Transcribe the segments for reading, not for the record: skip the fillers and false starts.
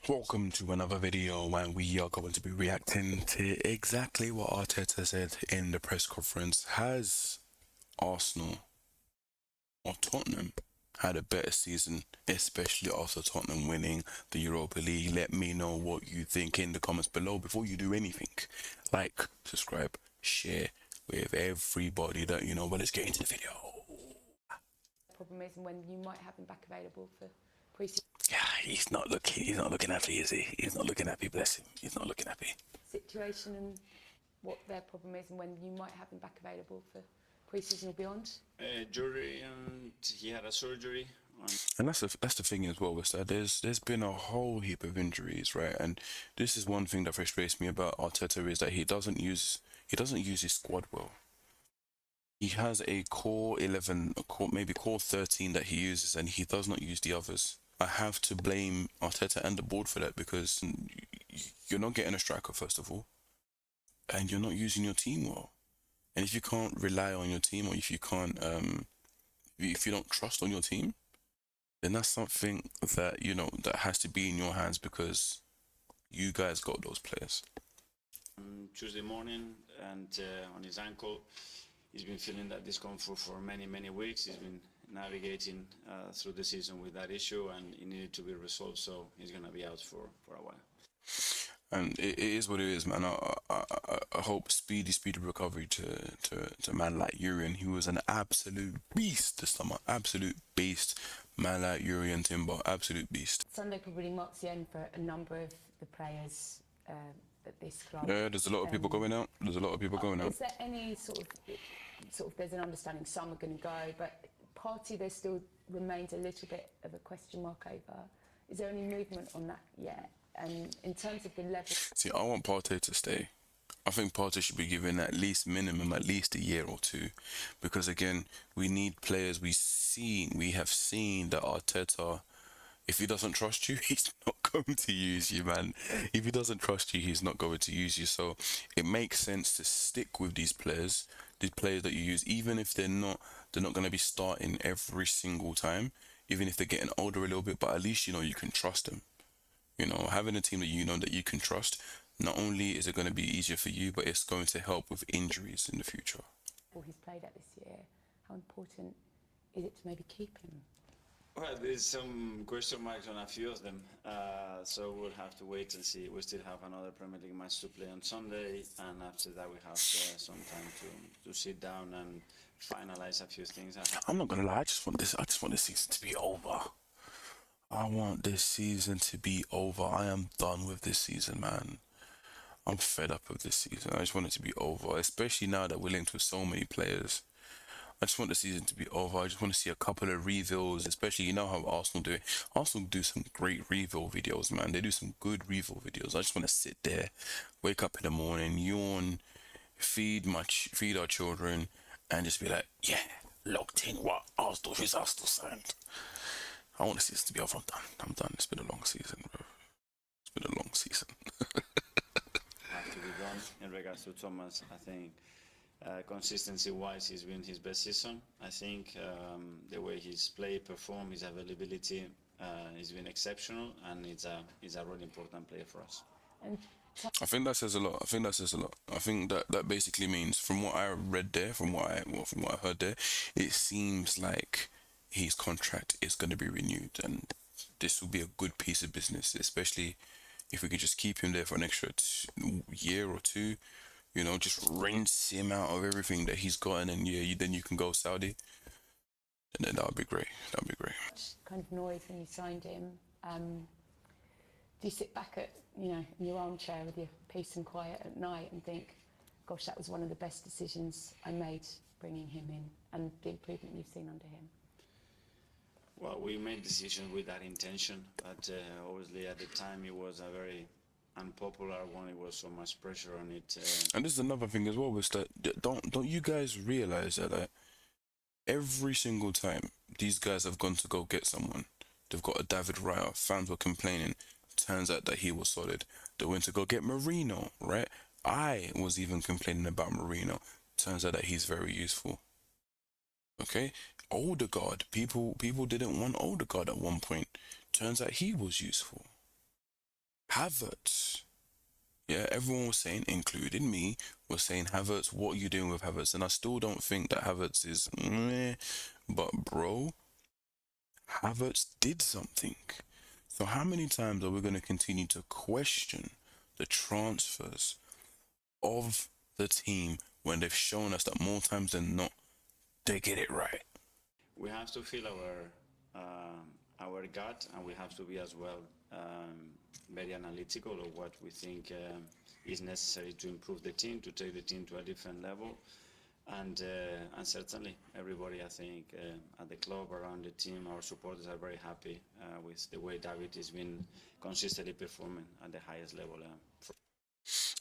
Welcome to another video where we are going to be reacting to exactly what Arteta said in the press conference. Has Arsenal or Tottenham had a better season, especially after Tottenham winning the Europa League? Let me know what you think in the comments below before you do anything. Like, subscribe, share with everybody that you know, but let's get into the video. Problem is, and when you might have him back available for pre-season Yeah, he's not looking happy, is he? He's not looking happy, bless him. He's not looking happy. situation and what their problem is, and when you might have him back available for pre-season or beyond. Jury, and he had a surgery. And that's the thing as well, is that there's been a whole heap of injuries, right? And this is one thing that frustrates me about Arteta is that he doesn't use his squad well. He has a core 11, maybe core 13 that he uses, and he does not use the others. I have to blame Arteta and the board for that because you're not getting a striker, first of all, and you're not using your team well. And if you can't rely on your team, or if you can't, if you don't trust on your team, then that's something that that has to be in your hands because you guys got those players. Tuesday morning, and on his ankle, he's been feeling that discomfort for many weeks. He's been navigating through the season with that issue, and it needed to be resolved. So he's gonna be out for a while. And it is what it is, man. I hope speedy recovery to a man like Urian. He was an absolute beast this summer. Absolute beast. Man like Urian Timber. Absolute beast. Sunday probably marks the end for a number of the players at this club. Yeah, there's a lot of people going out. There's a lot of people going out. Is there any sort of there's an understanding some are going to go, but Partey there still remains a little bit of a question mark over. Is there any movement on that yet? And in terms of the level, See, I want Partey to stay. I think Partey should be given at least a year or two, because again, we need players. We have seen that Arteta, if he doesn't trust you, he's not going to use you, man. If he doesn't trust you, he's not going to use you. So it makes sense to stick with these players that you use, even if they're not going to be starting every single time, even if they're getting older a little bit. But at least you can trust them. Having a team that that you can trust, not only is it going to be easier for you, but it's going to help with injuries in the future. he's played at this year, how important is it to maybe keep him? Well, there's some question marks on a few of them, so we'll have to wait and see. We still have another Premier League match to play on Sunday, and after that we have some time to sit down and finalize a few things. I'm not gonna lie, I just want this season to be over. I want this season to be over. I am done with this season, man. I'm fed up of this season. I just want it to be over, especially now that we're linked with so many players. I just want the season to be over. I just want to see a couple of reveals, especially how Arsenal do it. Arsenal do some great reveal videos, man. They do some good reveal videos. I just want to sit there, wake up in the morning, yawn, feed our children, and just be like, yeah, locked in. What Arsenal is Arsenal signed. I want the season to be over. I'm done. It's been a long season, bro. It's been a long season. Have to be done. In regards to Thomas, I think consistency-wise, he's been his best season. I think the way he's played, performed, his availability, he's been exceptional, and he's a really important player for us. And I think that says a lot. I think that basically means, from what I read there, from what I heard there, it seems like his contract is going to be renewed, and this will be a good piece of business, especially if we could just keep him there for an extra year or two. Just rinse him out of everything that he's gotten, and then you can go Saudi, and then that would be great. That would be great. kind of noise when you signed him. Do you sit back in your armchair with your peace and quiet at night and think, gosh, that was one of the best decisions I made bringing him in, and the improvement you've seen under him? Well, we made decisions with that intention, but obviously at the time it was a very unpopular one. It was so much pressure on it. And this is another thing as well, was that don't you guys realize that every single time these guys have gone to go get someone, they've got a David Raya, fans were complaining. Turns out that he was solid. They went to go get Marino, right? I was even complaining about Marino. Turns out that he's very useful. Okay, Odegaard. People didn't want Odegaard at one point. Turns out he was useful. Havertz. Yeah, everyone was saying, including me, was saying Havertz. What are you doing with Havertz? And I still don't think that Havertz is meh. But bro, Havertz did something. So how many times are we going to continue to question the transfers of the team when they've shown us that more times than not they get it right? We have to feel our gut, and we have to be as well very analytical of what we think is necessary to improve the team, to take the team to a different level. And certainly everybody, I think, at the club, around the team, our supporters are very happy with the way David has been consistently performing at the highest level.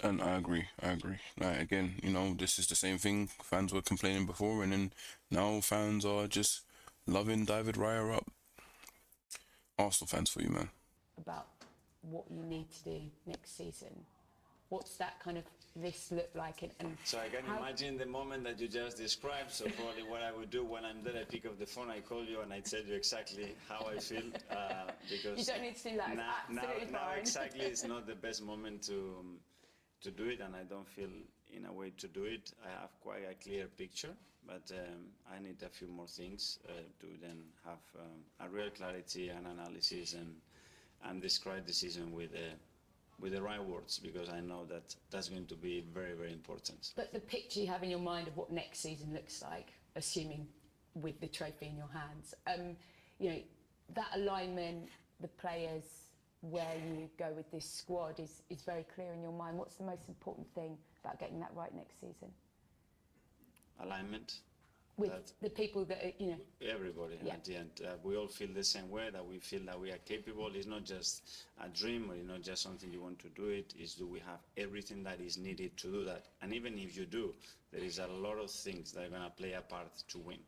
And I agree. I agree. Like again, this is the same thing fans were complaining before, and then now fans are just loving David Raya up. Arsenal fans for you, man. About what you need to do next season. What's that kind of list look like? And So I can imagine the moment that you just described. So probably what I would do when I'm there, I pick up the phone, I call you, and I tell you exactly how I feel. Because you don't need to do that. now exactly it's not the best moment to do it, and I don't feel in a way to do it. I have quite a clear picture, but I need a few more things to then have a real clarity and analysis and describe the season with the right words, because I know that that's going to be very, very important. But the picture you have in your mind of what next season looks like, assuming with the trophy in your hands, that alignment, the players, where you go with this squad is very clear in your mind. What's the most important thing about getting that right next season? Alignment. With the people that are, Everybody, yeah. At the end. We all feel the same way, that we feel that we are capable. It's not just a dream, or it's not just something you want to do it. It's do we have everything that is needed to do that? And even if you do, there is a lot of things that are going to play a part to win.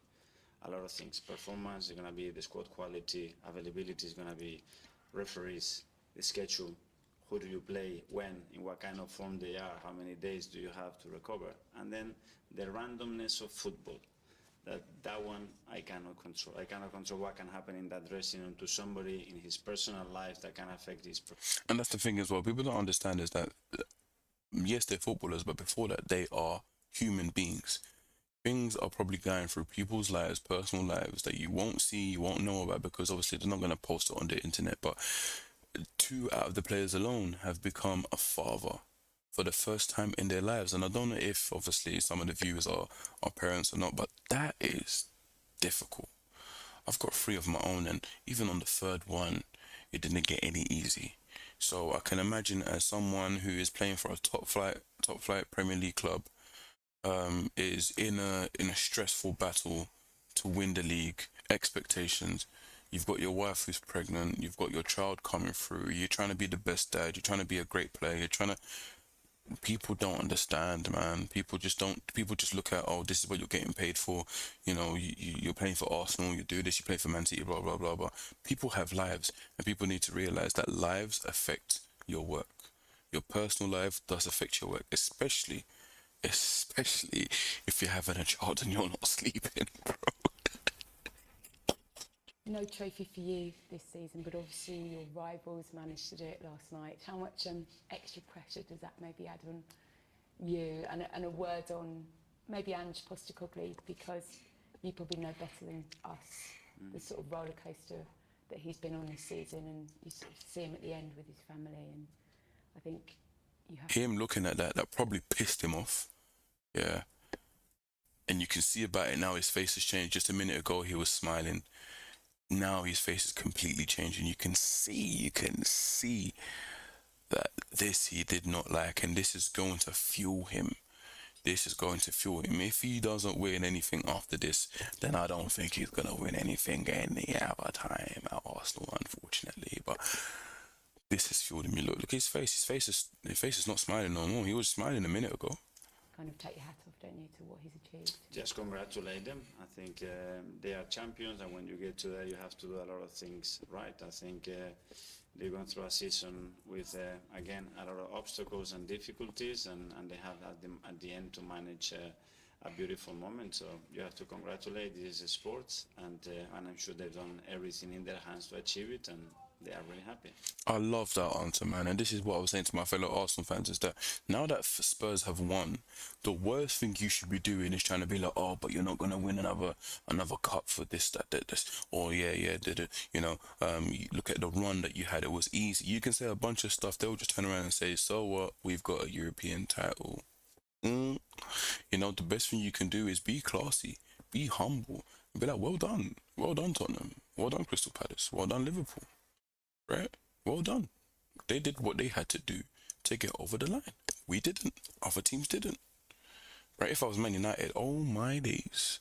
A lot of things. Performance is going to be the squad quality. Availability is going to be referees, the schedule. Who do you play, when, in what kind of form they are, how many days do you have to recover? And then the randomness of football. That one I cannot control. I cannot control what can happen in that dressing room to somebody in his personal life that can affect his. And that's the thing as well. People don't understand is that yes, they're footballers, but before that, they are human beings. Things are probably going through people's lives, personal lives that you won't see, you won't know about, because obviously they're not going to post it on the internet. But 2 out of the players alone have become a father for the first time in their lives. And I don't know if obviously some of the viewers are parents or not, but that is difficult. I've got 3 of my own, and even on the 3rd one, it didn't get any easy. So I can imagine, as someone who is playing for a top flight Premier League club, is in a stressful battle to win the league, expectations. You've got your wife who's pregnant, you've got your child coming through, you're trying to be the best dad, you're trying to be a great player, you're trying to. People don't understand, man. People just don't. People just look at, oh, this is what you're getting paid for. You're playing for Arsenal, you do this, you play for Man City, blah blah blah blah. People have lives, and people need to realize that lives affect your work. Your personal life does affect your work, especially if you're having a child and you're not sleeping, bro. No trophy for you this season, but obviously your rivals managed to do it last night. How much extra pressure does that maybe add on you? And a word on maybe Ange Postecoglou, because you probably know better than us the sort of roller coaster that he's been on this season, and you sort of see him at the end with his family, and I think you have Him looking at that probably pissed him off. Yeah. And you can see about it now, his face has changed. Just a minute ago he was smiling. Now his face is completely changing. You can see that this he did not like, and this is going to fuel him. This is going to fuel him. If he doesn't win anything after this, then I don't think he's going to win anything any other time at Arsenal, unfortunately. But this has fueled him. Look his face. His face is not smiling no more. He was smiling a minute ago. kind of take your hat off, don't you, to what he's achieved? Just congratulate them. I think they are champions, and when you get to there, you have to do a lot of things right. I think they're going through a season with, again, a lot of obstacles and difficulties, and they have at the end to manage a beautiful moment. So you have to congratulate. This is sports, and I'm sure they've done everything in their hands to achieve it, and they are really happy. I love that answer, man. And this is what I was saying to my fellow Arsenal fans is that now that Spurs have won, the worst thing you should be doing is trying to be like, oh, but you're not gonna win another cup for this, that, this. Or yeah, you look at the run that you had. It was easy. You can say a bunch of stuff. They'll just turn around and say, so what? We've got a European title. Mm. The best thing you can do is be classy, be humble, and be like, well done, Tottenham, well done, Crystal Palace, well done, Liverpool, right? Well done. They did what they had to do to get over the line. We didn't. Other teams didn't. Right? If I was Man United, oh my days.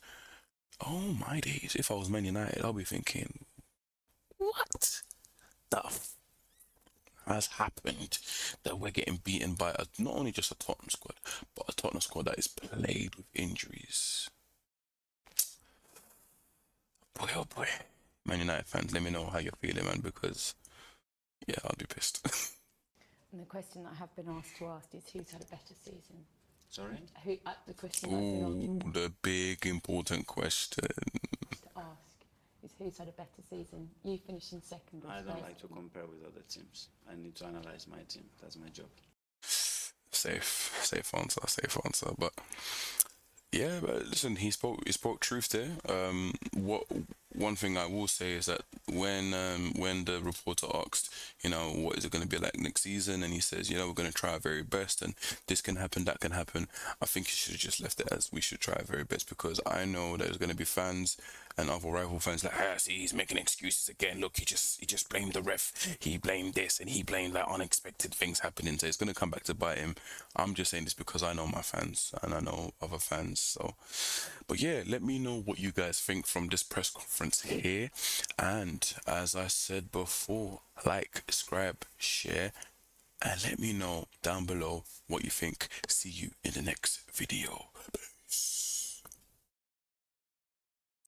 If I was Man United, I'll be thinking, what the has happened that we're getting beaten by not only just a Tottenham squad, but a Tottenham squad that is plagued with injuries. Boy, oh boy. Man United fans, let me know how you're feeling, man, because, yeah, I'll be pissed. And the question that I have been asked to ask is who's had a better season? Sorry? The question that I've been Ooh, the big important question. asked to ask is who's had a better season? You finishing second or I don't Spurs like to winning? compare with other teams. I need to analyze my team. That's my job. Safe answer. But yeah, but listen, he spoke truth there. What one thing I will say is that when the reporter asked, what is it going to be like next season, and he says, we're going to try our very best, and this can happen, that can happen. I think he should have just left it as we should try our very best, because I know there's going to be fans and other rival fans like, see, he's making excuses again. Look, he just blamed the ref. He blamed this, and he blamed like unexpected things happening. So it's going to come back to bite him. I'm just saying this because I know my fans and I know other fans. So, but yeah, let me know what you guys think from this press conference here. And as I said before, like, subscribe, share, and let me know down below what you think. See you in the next video.